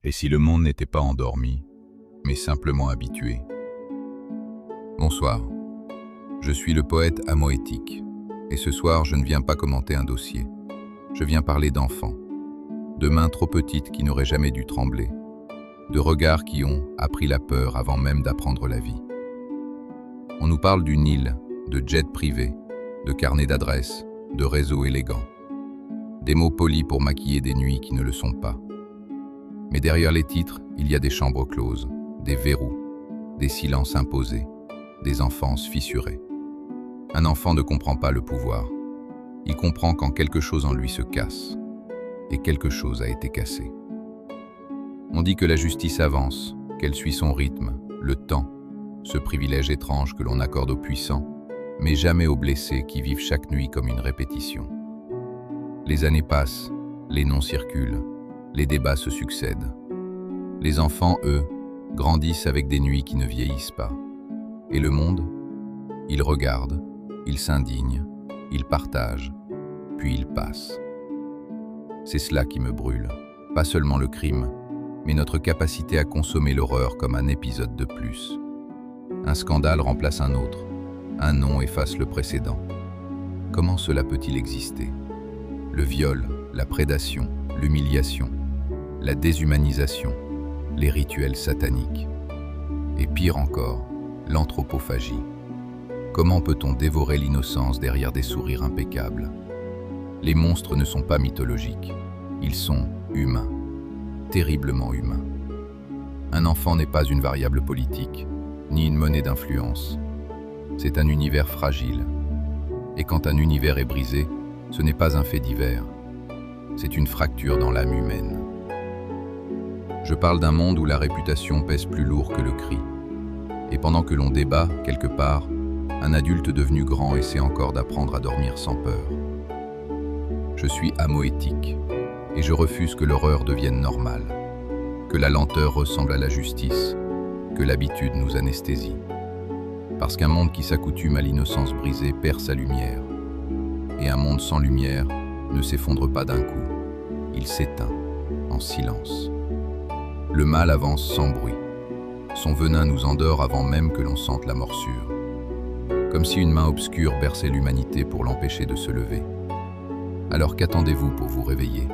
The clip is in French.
Et si le monde n'était pas endormi, mais simplement habitué? Bonsoir, je suis le poète Amoétique, et ce soir je ne viens pas commenter un dossier. Je viens parler d'enfants, de mains trop petites qui n'auraient jamais dû trembler, de regards qui ont appris la peur avant même d'apprendre la vie. On nous parle du Nil, de jets privés, de carnets d'adresses, de réseaux élégants. Des mots polis pour maquiller des nuits qui ne le sont pas. Mais derrière les titres, il y a des chambres closes, des verrous, des silences imposés, des enfances fissurées. Un enfant ne comprend pas le pouvoir. Il comprend quand quelque chose en lui se casse. Et quelque chose a été cassé. On dit que la justice avance, qu'elle suit son rythme, le temps, ce privilège étrange que l'on accorde aux puissants, mais jamais aux blessés qui vivent chaque nuit comme une répétition. Les années passent, les noms circulent, les débats se succèdent. Les enfants, eux, grandissent avec des nuits qui ne vieillissent pas. Et le monde? Il regarde, il s'indigne, il partage, puis il passe. C'est cela qui me brûle, pas seulement le crime, mais notre capacité à consommer l'horreur comme un épisode de plus. Un scandale remplace un autre, un nom efface le précédent. Comment cela peut-il exister? Le viol, la prédation, l'humiliation, la déshumanisation, les rituels sataniques. Et pire encore, l'anthropophagie. Comment peut-on dévorer l'innocence derrière des sourires impeccables? Les monstres ne sont pas mythologiques, ils sont humains, terriblement humains. Un enfant n'est pas une variable politique, ni une monnaie d'influence. C'est un univers fragile. Et quand un univers est brisé, ce n'est pas un fait divers. C'est une fracture dans l'âme humaine. Je parle d'un monde où la réputation pèse plus lourd que le cri. Et pendant que l'on débat, quelque part, un adulte devenu grand essaie encore d'apprendre à dormir sans peur. Je suis amoétique, et je refuse que l'horreur devienne normale, que la lenteur ressemble à la justice, que l'habitude nous anesthésie. Parce qu'un monde qui s'accoutume à l'innocence brisée perd sa lumière, et un monde sans lumière ne s'effondre pas d'un coup, il s'éteint, en silence. Le mal avance sans bruit. Son venin nous endort avant même que l'on sente la morsure. Comme si une main obscure berçait l'humanité pour l'empêcher de se lever. Alors qu'attendez-vous pour vous réveiller ?